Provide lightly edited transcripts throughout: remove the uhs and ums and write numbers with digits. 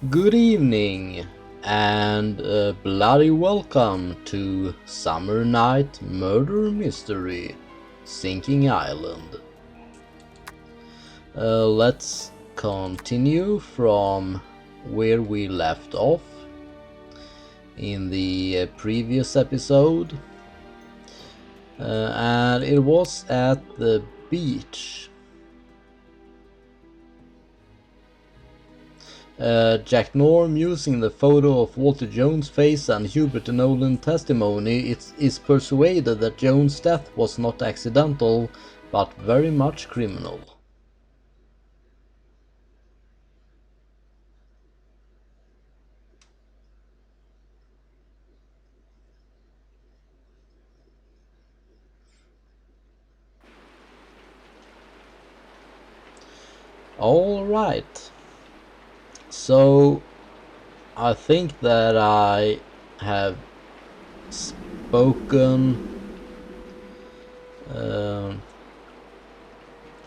Good evening and bloody welcome to Summer Night Murder Mystery Sinking Island. Let's continue from where we left off in the previous episode, and it was at the beach. Jack Norm, using the photo of Walter Jones' face and Hubert Nolan's testimony, is persuaded that Jones' death was not accidental, but very much criminal. Alright, so I think that I have spoken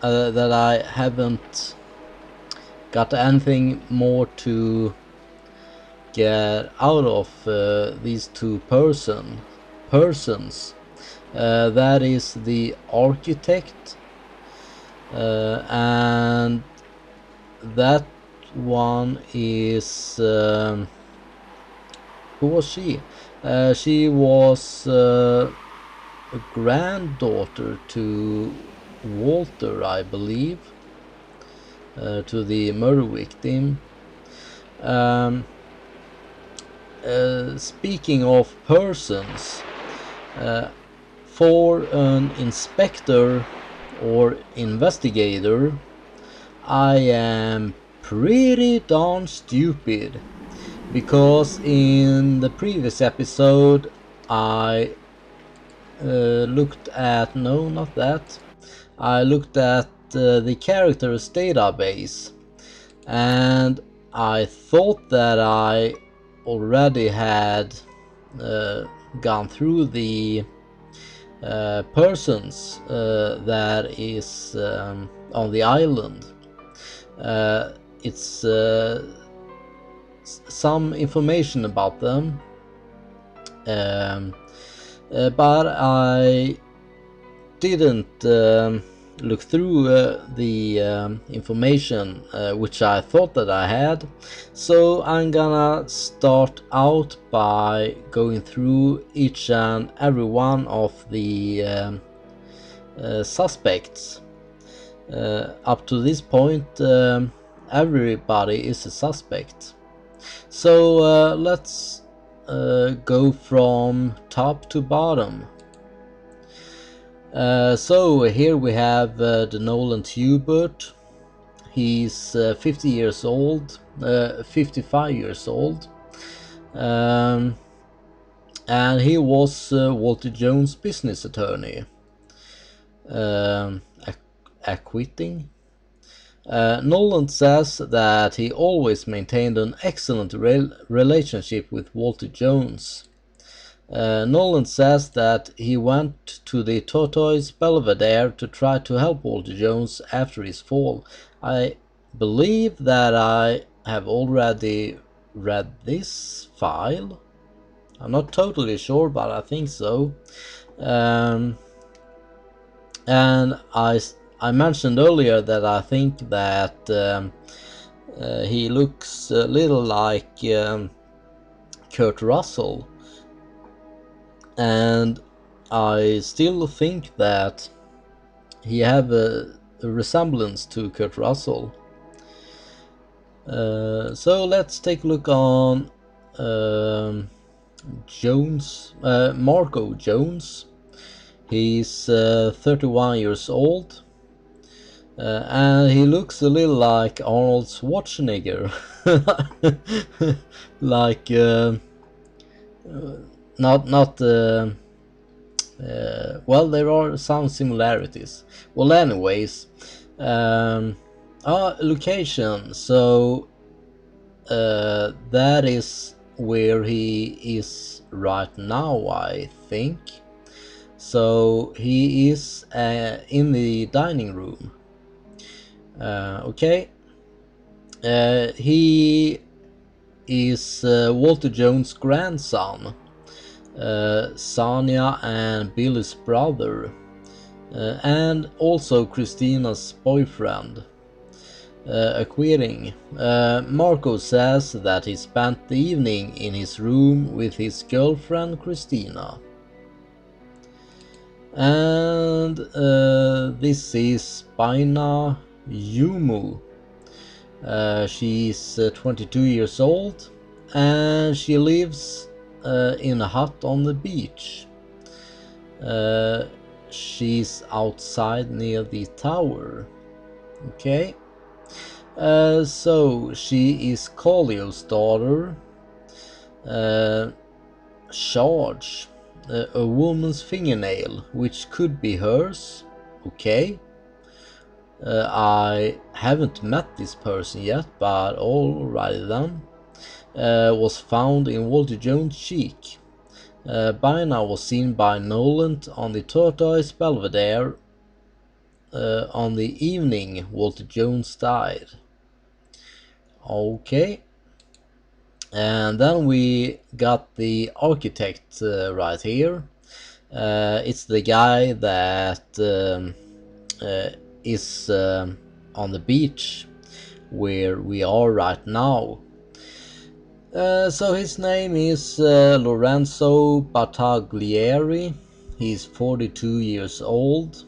that I haven't got anything more to get out of these two persons. That is the architect, and that one is who was she? She was a granddaughter to Walter, I believe, to the murder victim. Speaking of persons, for an inspector or investigator, I am pretty darn stupid, because in the previous episode I looked at the characters database, and I thought that I already had gone through the persons that is on the island. It's some information about them, but I didn't look through the information which I thought that I had, so I'm gonna start out by going through each and every one of the suspects. Up to this point, everybody is a suspect. So let's go from top to bottom. So here we have the Nolan Hubert. He's 55 years old, and he was Walter Jones' business attorney. Acquitting. Nolan says that he always maintained an excellent relationship with Walter Jones. Nolan says that he went to the Tortoise Belvedere to try to help Walter Jones after his fall. I believe that I have already read this file. I'm not totally sure, but I think so. And I mentioned earlier that I think that he looks a little like Kurt Russell, and I still think that he have a resemblance to Kurt Russell. So let's take a look on Marco Jones. He's 31 years old, and he looks a little like Arnold Schwarzenegger. Like not well, there are some similarities. Well, anyways, location. So that is where he is right now, I think. So he is in the dining room. Okay. He is Walter Jones' grandson, Sonia and Billy's brother, and also Christina's boyfriend. Acquitting. Marco says that he spent the evening in his room with his girlfriend Christina. And this is Baina Yumu. She's 22 years old and she lives in a hut on the beach. She's outside near the tower. Okay. So she is Collio's daughter. Charge a woman's fingernail, which could be hers. Okay. I haven't met this person yet, but alrighty then. Was found in Walter Jones' cheek. Baina was seen by Noland on the Tortoise Belvedere on the evening Walter Jones died. Okay. And then we got the architect right here. It's the guy that is on the beach where we are right now. So his name is Lorenzo Battaglieri. He's 42 years old.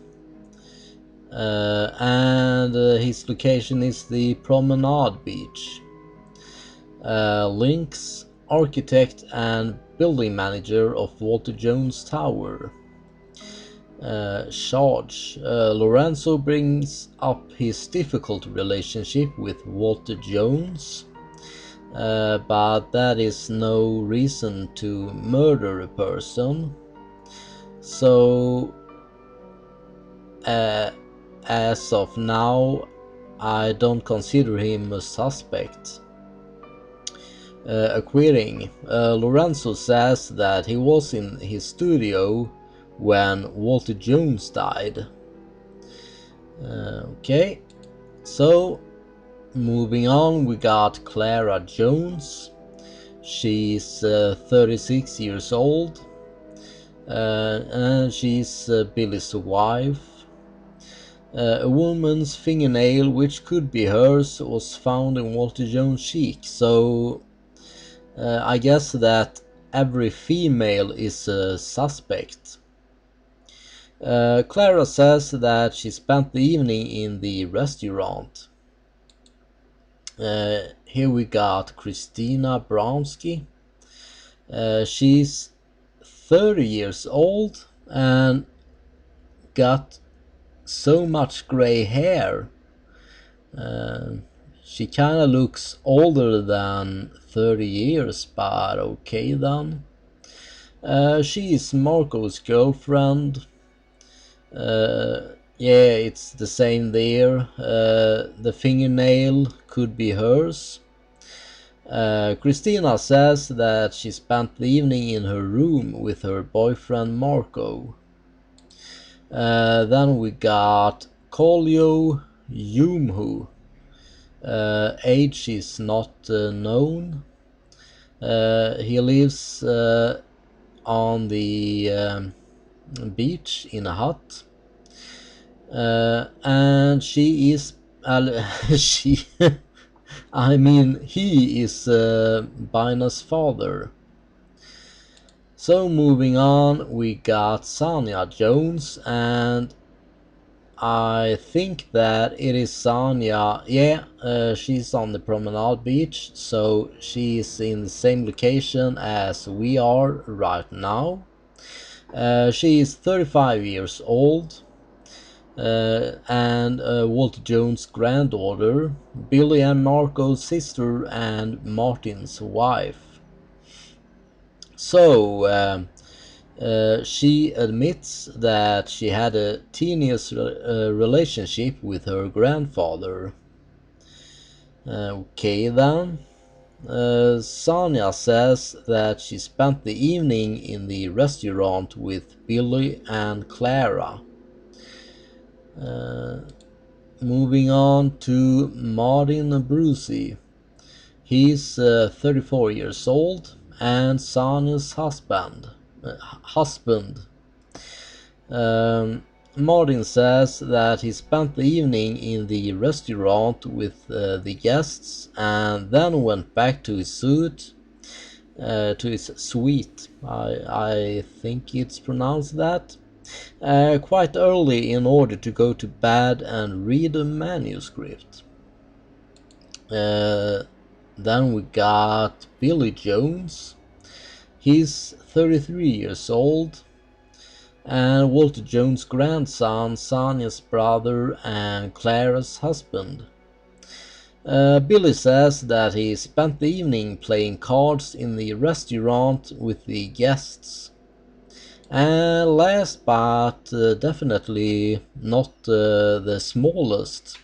And his location is the Promenade Beach. Links, architect and building manager of Walter Jones Tower. Charge. Lorenzo brings up his difficult relationship with Walter Jones, but that is no reason to murder a person. So as of now, I don't consider him a suspect. Acquitting. Lorenzo says that he was in his studio when Walter Jones died. Okay, so moving on, we got Clara Jones. She's 36 years old, and she's Billy's wife. A woman's fingernail, which could be hers, was found in Walter Jones' cheek, so I guess that every female is a suspect. Clara says that she spent the evening in the restaurant. Here we got Christina Bronsky. She's 30 years old and got so much gray hair. She kinda looks older than 30 years, but okay then. She is Marco's girlfriend. Yeah, it's the same there. The fingernail could be hers. Christina says that she spent the evening in her room with her boyfriend Marco. Then we got Collio Yumhu. Age is not known. He lives on the beach in a hut. And she is she I mean he is Baina's father. So moving on, we got Sonia Jones, and I think that it is Sonia. Yeah, she's on the Promenade Beach, so she's in the same location as we are right now. She is 35 years old. And Walter Jones' granddaughter, Billy and Marco's sister, and Martin's wife. So she admits that she had a tenuous relationship with her grandfather. Okay then. Sonia says that she spent the evening in the restaurant with Billy and Clara. Moving on to Martin Brucey. He's 34 years old and Sonia's husband. Martin says that he spent the evening in the restaurant with the guests and then went back to his suite. I think it's pronounced that. Quite early in order to go to bed and read a manuscript. Then we got Billy Jones. He's 33 years old and Walter Jones' grandson, Sonia's brother and Clara's husband. Billy says that he spent the evening playing cards in the restaurant with the guests. And last but definitely not the smallest,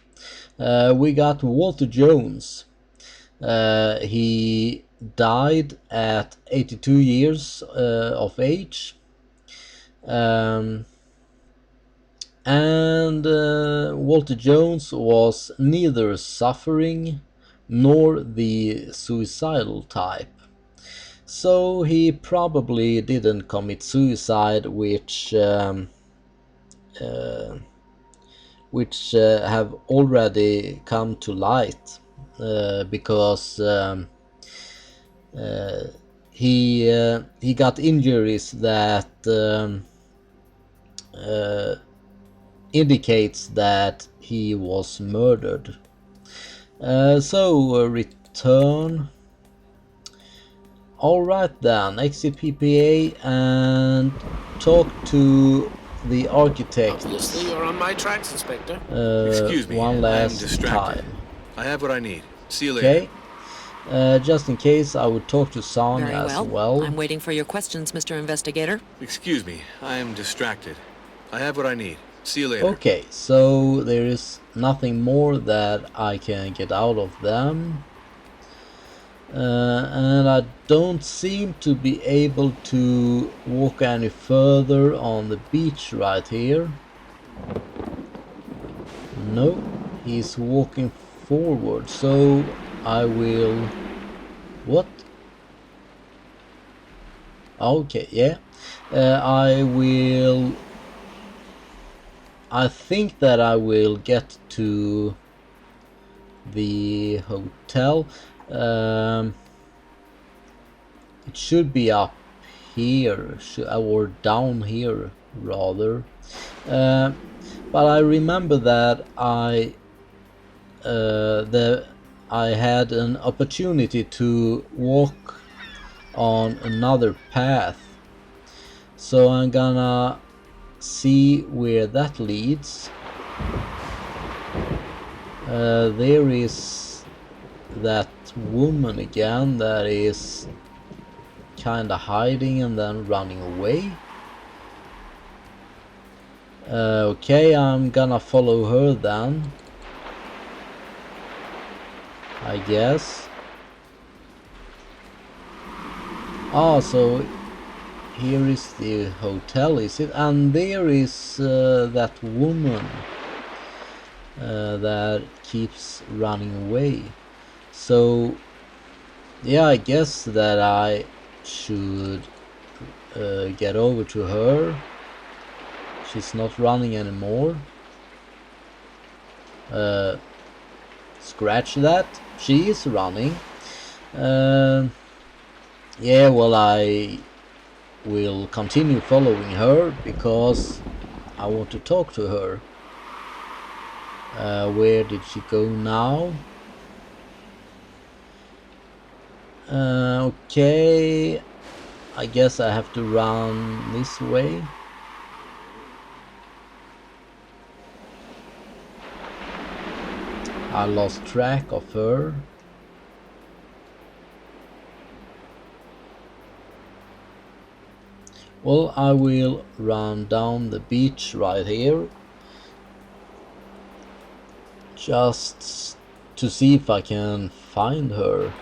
we got Walter Jones. He died at 82 years of age. And Walter Jones was neither suffering nor the suicidal type. So he probably didn't commit suicide, which have already come to light, because he got injuries that indicates that he was murdered. Return. Alright then, exit PPA and talk to the architect. Obviously, you're on my tracks, Inspector. Excuse me, one last I'm distracted. time. I have what I need. See you later. Okay. Just in case, I would talk to Sonia Very as well. I'm waiting for your questions, Mr. Investigator. Excuse me, I am distracted. I have what I need. See you later. Okay, so there is nothing more that I can get out of them. And I don't seem to be able to walk any further on the beach right here. No, he's walking forward, so I will... What? Okay, yeah. I think that I will get to the hotel. It should be up here, or down here rather. But I remember that I had an opportunity to walk on another path, so I'm gonna see where that leads. There is that woman again that is kinda hiding and then running away. Okay, I'm gonna follow her then, I guess. Ah, so here is the hotel, is it? And there is that woman that keeps running away. So yeah, I guess that I should get over to her. She's not running anymore. Scratch that. She is running. Yeah, well, I will continue following her because I want to talk to her. Where did she go now? Okay, I guess I have to run this way. I lost track of her. Well, I will run down the beach right here, just to see if I can find her.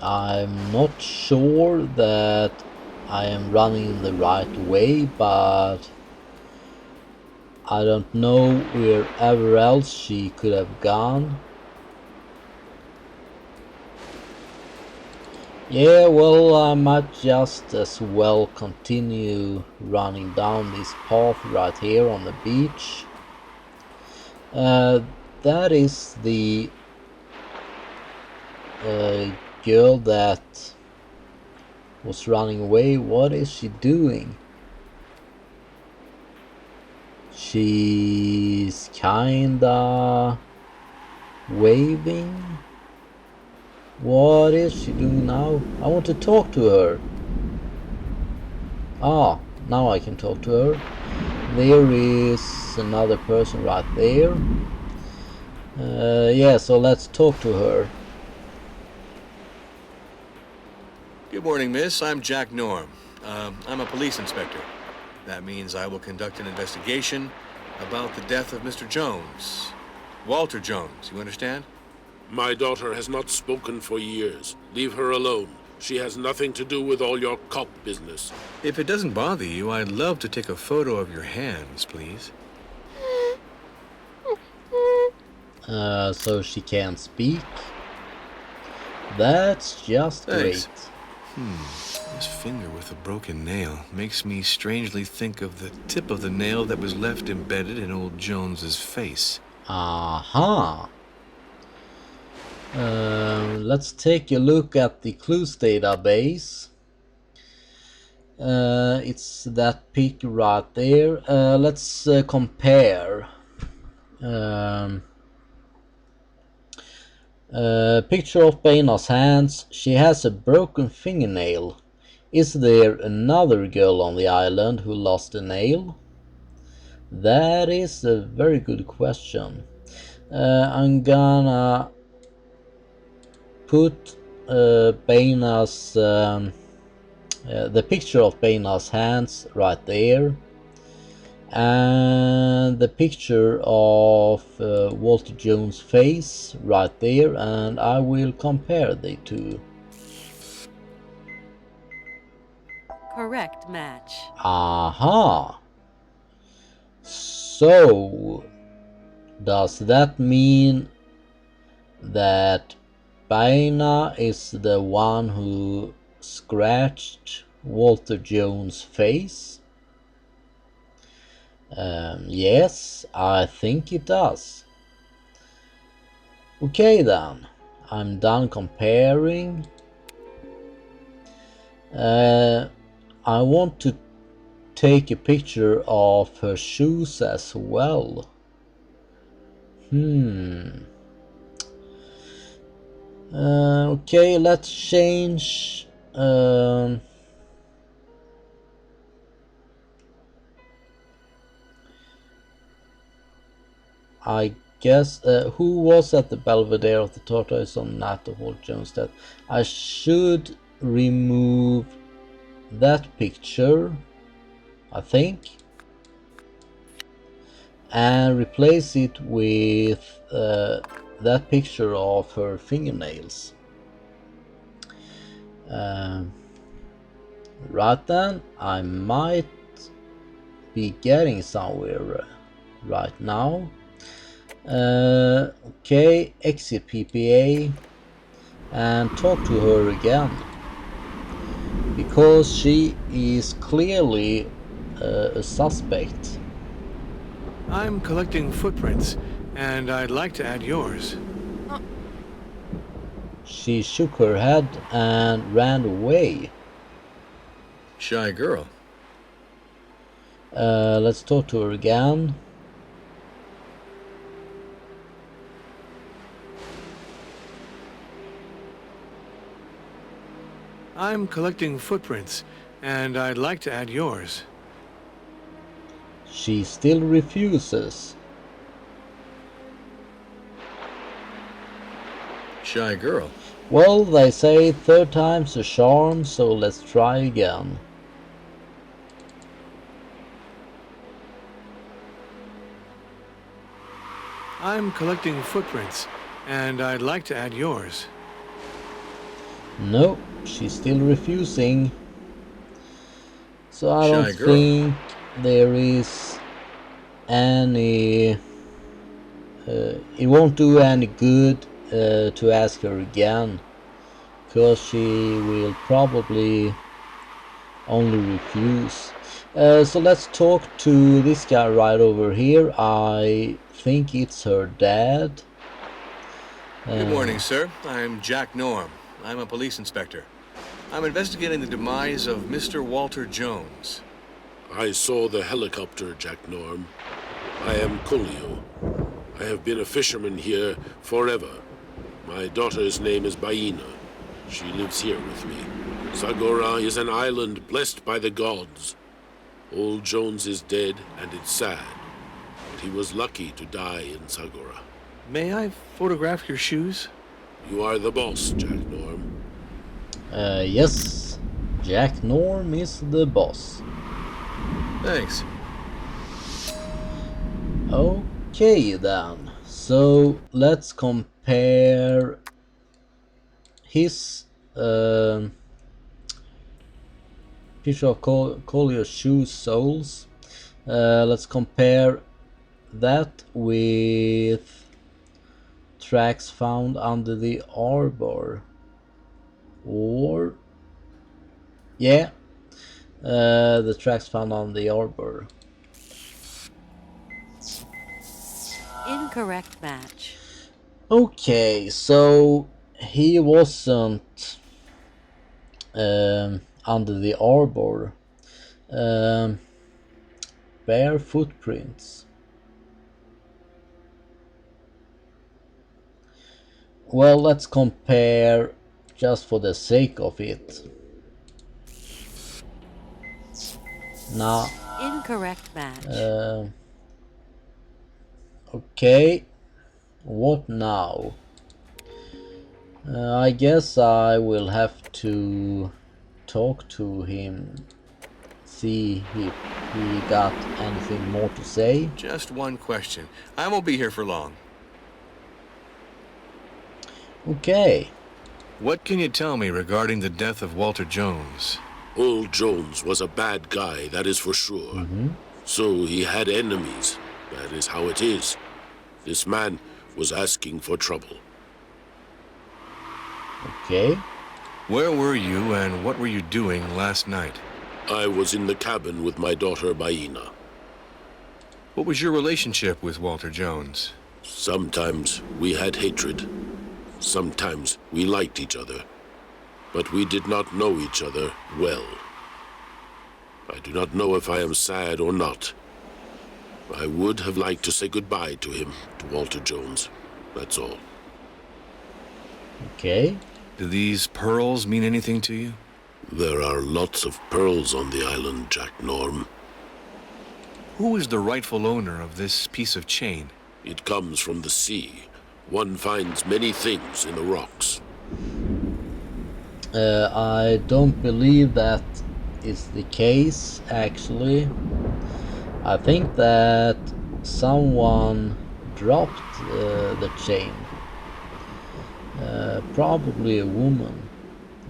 I'm not sure that I am running the right way, but I don't know wherever else she could have gone. Yeah, well, I might just as well continue running down this path right here on the beach. That is the girl that was running away. What is she doing? She's kinda waving. What is she doing now? I want to talk to her. Ah, now I can talk to her. There is another person right there. Yeah, so let's talk to her. Good morning, miss. I'm Jack Norm. I'm a police inspector. That means I will conduct an investigation about the death of Mr. Jones. Walter Jones, you understand? My daughter has not spoken for years. Leave her alone. She has nothing to do with all your cop business. If it doesn't bother you, I'd love to take a photo of your hands, please. So she can't speak. That's just Thanks. great. This finger with a broken nail makes me strangely think of the tip of the nail that was left embedded in old Jones's face. Aha. Let's take a look at the clues database. It's that pic right there. Let's compare. Picture of Baina's hands. She has a broken fingernail. Is there another girl on the island who lost a nail? That is a very good question. I'm gonna put Baina's the picture of Baina's hands right there, and the picture of Walter Jones' face right there, and I will compare the two. Correct match. Aha! So, does that mean that Baina is the one who scratched Walter Jones' face? Yes, I think it does. Okay then, I'm done comparing. I want to take a picture of her shoes as well. Okay, let's change. I guess who was at the Belvedere of the Tortoise on the night of Walter Jones' death? I should remove that picture, I think, and replace it with that picture of her fingernails. Right then, I might be getting somewhere right now. Okay, exit PPA and talk to her again, because she is clearly a suspect. I'm collecting footprints, and I'd like to add yours. She shook her head and ran away. Shy girl. Let's talk to her again. I'm collecting footprints, and I'd like to add yours. She still refuses. Shy girl. Well, they say third time's a charm, so let's try again. I'm collecting footprints, and I'd like to add yours. No, she's still refusing. So I Shy don't girl. think there is any... it won't do any good to ask her again, because she will probably only refuse. So let's talk to this guy right over here. I think it's her dad. Good morning, sir. I'm Jack Norm. I'm a police inspector. I'm investigating the demise of Mr. Walter Jones. I saw the helicopter, Jack Norm. I am Coolio. I have been a fisherman here forever. My daughter's name is Baina. She lives here with me. Sagora is an island blessed by the gods. Old Jones is dead, and it's sad. But he was lucky to die in Sagora. May I photograph your shoes? You are the boss, Jack Norm. Yes, Jack Norm is the boss. Thanks. Okay then, so let's compare his picture of Collier's shoe soles. Let's compare that with tracks found under the arbor. Or yeah, the tracks found on the arbor. Incorrect match. Okay, so he wasn't under the arbor. Bare footprints. Well, let's compare just for the sake of it. Nah. Incorrect match. Okay. What now? I guess I will have to talk to him, see if he got anything more to say. Just one question. I won't be here for long. Okay. What can you tell me regarding the death of Walter Jones? Old Jones was a bad guy, that is for sure. So he had enemies. That is how it is. This man was asking for trouble. Okay. Where were you and what were you doing last night? I was in the cabin with my daughter Baina. What was your relationship with Walter Jones? Sometimes we had hatred. Sometimes we liked each other. But we did not know each other well. I do not know if I am sad or not. I would have liked to say goodbye to him, to Walter Jones. That's all. Okay. Do these pearls mean anything to you? There are lots of pearls on the island, Jack Norm. Who is the rightful owner of this piece of chain? It comes from the sea. One finds many things in the rocks. I don't believe that is the case, actually. I think that someone dropped the chain. Probably a woman,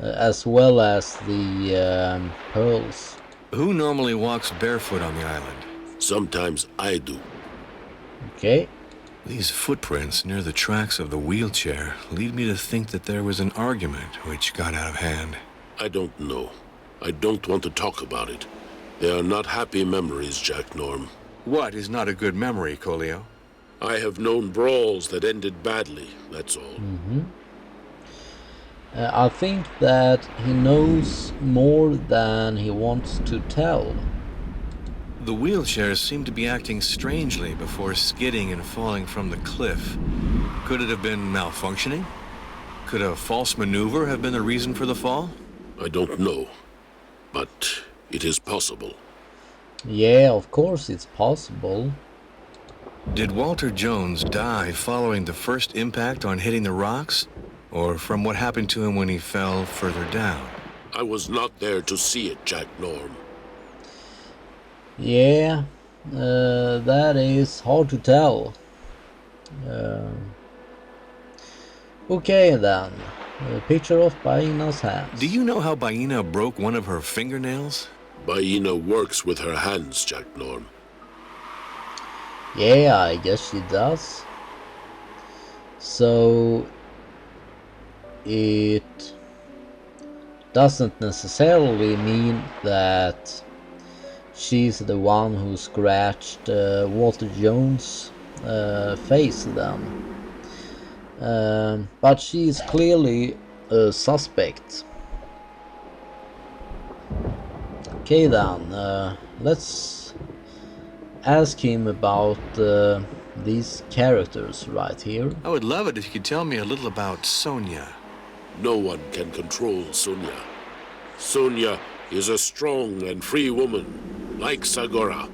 as well as the pearls. Who normally walks barefoot on the island? Sometimes I do. Okay. These footprints near the tracks of the wheelchair lead me to think that there was an argument which got out of hand. I don't know. I don't want to talk about it. They are not happy memories, Jack Norm. What is not a good memory, Coolio? I have known brawls that ended badly, that's all. I think that he knows more than he wants to tell. The wheelchairs seem to be acting strangely before skidding and falling from the cliff. Could it have been malfunctioning? Could a false maneuver have been the reason for the fall? I don't know, but it is possible. Yeah, of course it's possible. Did Walter Jones die following the first impact on hitting the rocks? Or from what happened to him when he fell further down? I was not there to see it, Jack Norm. Yeah, that is hard to tell. Okay then. A picture of Baina's hands. Do you know how Baina broke one of her fingernails? Baina works with her hands, Jack Norm. Yeah, I guess she does. So it doesn't necessarily mean that she's the one who scratched Walter Jones' face then. But she is clearly a suspect. Okay then, let's ask him about these characters right here. I would love it if you could tell me a little about Sonia. No one can control Sonia. Sonia is a strong and free woman, like Sagora.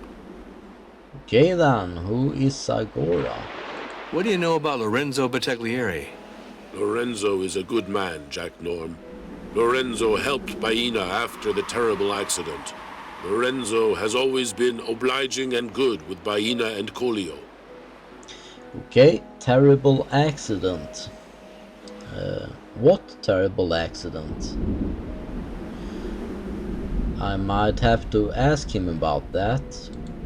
Okay then, who is Sagora? What do you know about Lorenzo Battaglieri? Lorenzo is a good man, Jack Norm. Lorenzo helped Baina after the terrible accident. Lorenzo has always been obliging and good with Baina and Colio. Okay, terrible accident. What terrible accident? I might have to ask him about that.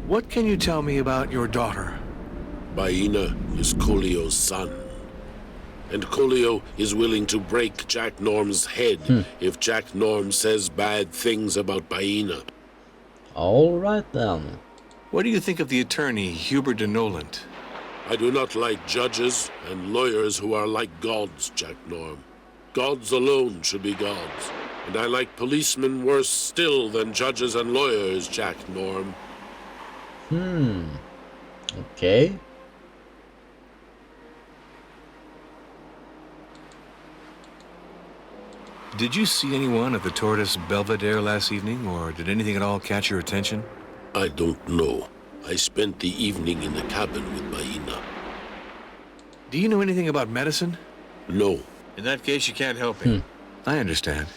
What can you tell me about your daughter? Baina is Colio's son. And Colio is willing to break Jack Norm's head if Jack Norm says bad things about Baina. Alright then. What do you think of the attorney, Hubert de Noland? I do not like judges and lawyers who are like gods, Jack Norm. Gods alone should be gods. And I like policemen worse still than judges and lawyers, Jack Norm. Okay. Did you see anyone at the Tortoise Belvedere last evening, or did anything at all catch your attention? I don't know. I spent the evening in the cabin with Baina. Do you know anything about medicine? No. In that case, you can't help me. I understand.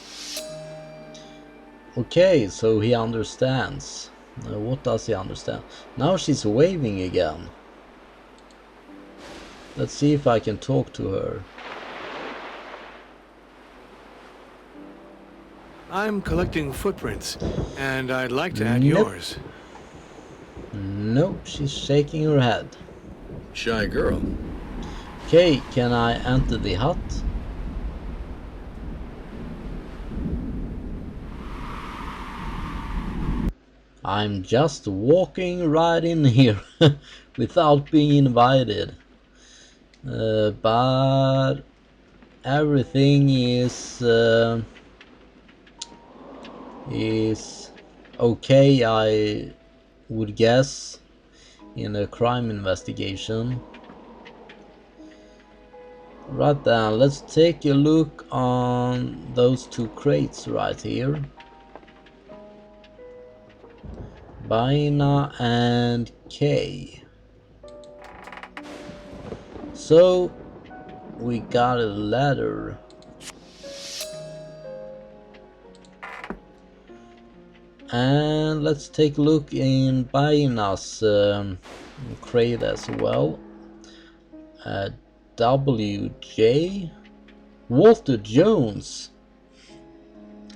Okay, so he understands. What does he understand? Now she's waving again. Let's see if I can talk to her. I'm collecting footprints, and I'd like to add Nope. yours. Nope, she's shaking her head. Shy girl. Okay, can I enter the hut? I'm just walking right in here without being invited. But everything is okay, I would guess, in a crime investigation. Right then, let's take a look on those two crates right here. Baina and K. So we got a ladder. And let's take a look in Baina's crate as well. WJ Walter Jones.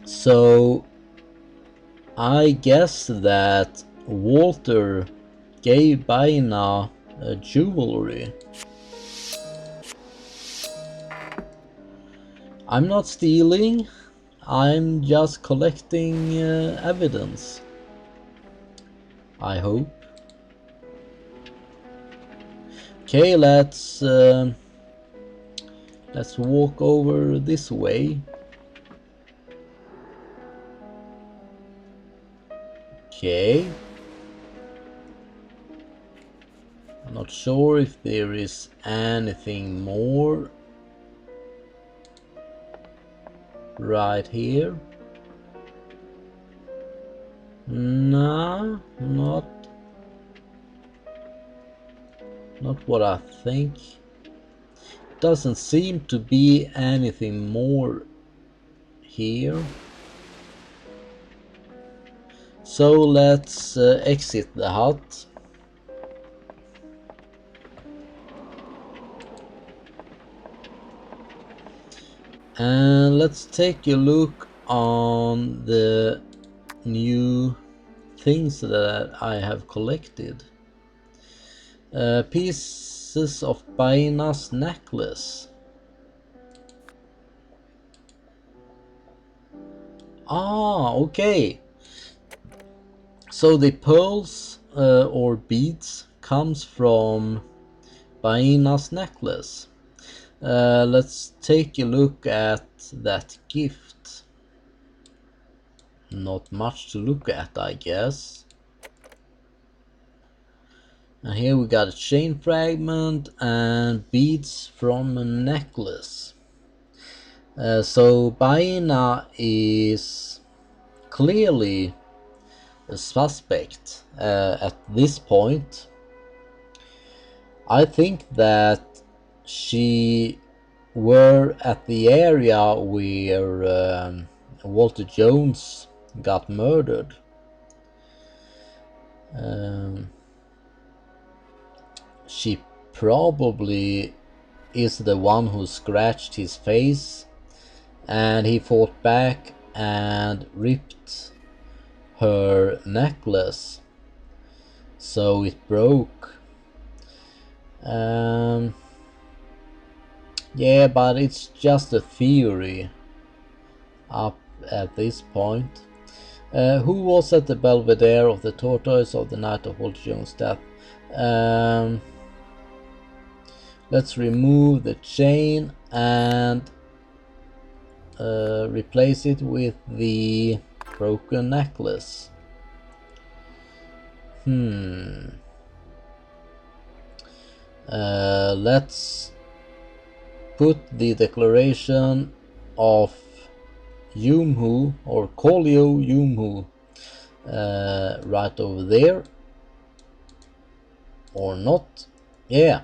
So I guess that Walter gave Baina jewelry. I'm not stealing, I'm just collecting evidence. I hope. Okay, let's walk over this way. Okay. I'm not sure if there is anything more right here. No, not what I think. Doesn't seem to be anything more here. So let's exit the hut. And let's take a look on the new things that I have collected. Pieces of Baina's necklace. Ah, okay. So the pearls or beads comes from Baina's necklace. Let's take a look at that gift. Not much to look at, I guess. And here we got a chain fragment and beads from a necklace. So Baina is clearly a suspect at this point. I think that she were at the area where Walter Jones got murdered. She probably is the one who scratched his face, and he fought back and ripped her necklace so it broke. Yeah, but it's just a theory up at this point. Who was at the Belvedere of the Tortoise of the night of Walter Jones' death? Let's remove the chain and replace it with the broken necklace. Let's put the declaration of Yumhu or Kolio Yumhu right over there, or not. Yeah,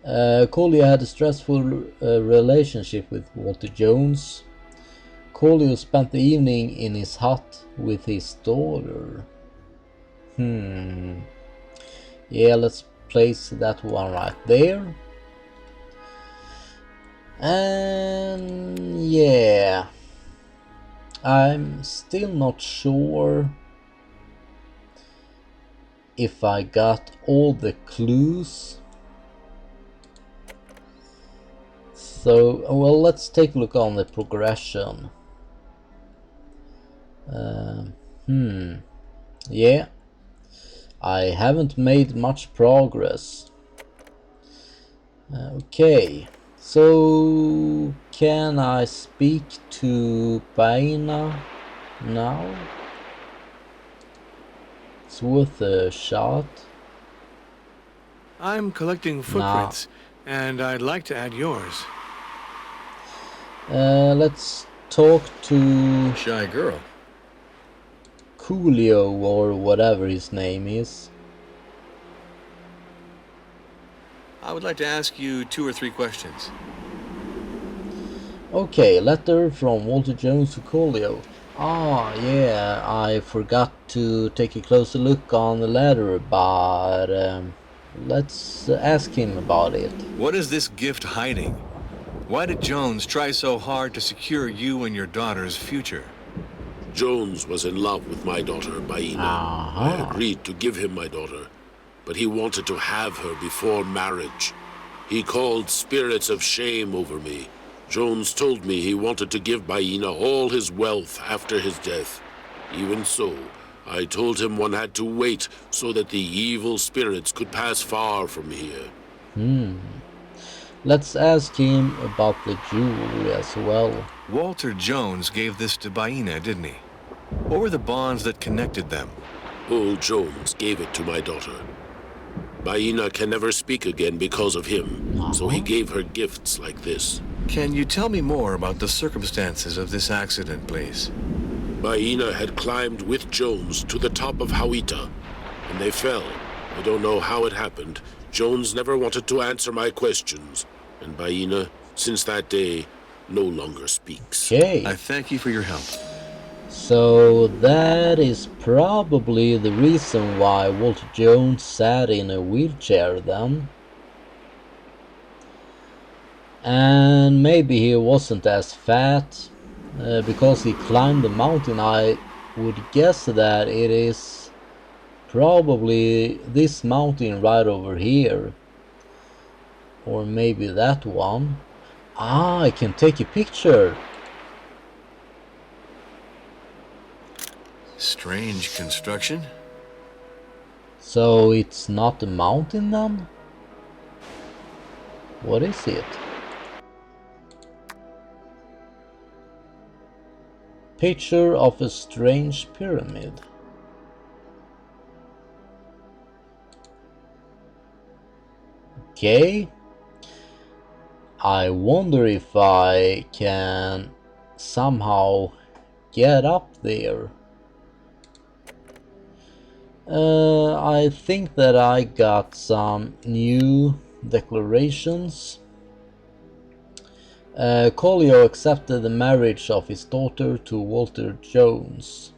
Kolio had a stressful relationship with Walter Jones. Kolio spent the evening in his hut with his daughter. Yeah, let's place that one right there. And yeah, I'm still not sure if I got all the clues. So, well, let's take a look on the progression. Yeah, I haven't made much progress. Okay, so can I speak to Baina now? It's worth a shot. I'm collecting footprints, and I'd like to add yours. Let's talk to Shy girl. Coolio or whatever his name is. I would like to ask you 2 or 3 questions. Okay, letter from Walter Jones to Coolio. Ah, yeah, I forgot to take a closer look on the letter, but let's ask him about it. What is this gift hiding? Why did Jones try so hard to secure you and your daughter's future? Jones was in love with my daughter, Baina. I agreed to give him my daughter, but he wanted to have her before marriage. He called spirits of shame over me. Jones told me he wanted to give Baina all his wealth after his death. Even so, I told him one had to wait so that the evil spirits could pass far from here. Let's ask him about the jewelry as well. Walter Jones gave this to Baina, didn't he? What were the bonds that connected them? Old Jones gave it to my daughter. Baina can never speak again because of him, so he gave her gifts like this. Can you tell me more about the circumstances of this accident, please? Baina had climbed with Jones to the top of Hawita, and they fell. I don't know how it happened. Jones never wanted to answer my questions, and Baina, since that day, no longer speaks. Okay. I thank you for your help. So that is probably the reason why Walter Jones sat in a wheelchair then. And maybe he wasn't as fat because he climbed the mountain. I would guess that it is probably this mountain right over here. Or maybe that one. Ah, I can take a picture. Strange construction. So it's not a mountain then? What is it? Picture of a strange pyramid. Okay. I wonder if I can somehow get up there. I think that I got some new declarations. Collio accepted the marriage of his daughter to Walter Jones.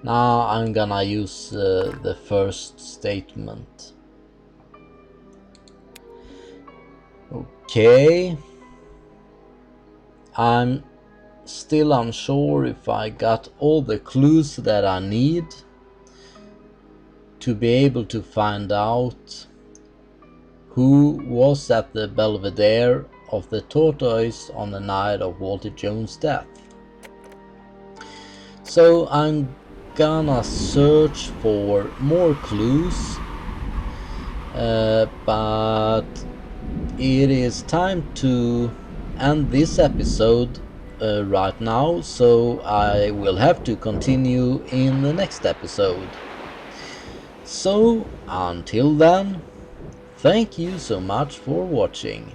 Now I'm gonna use the first statement. Okay. I'm still unsure if I got all the clues that I need to be able to find out who was at the Belvedere of the Tortoise on the night of Walter Jones' death. So I'm gonna search for more clues, but it is time to end this episode right now, so I will have to continue in the next episode. So until then, thank you so much for watching.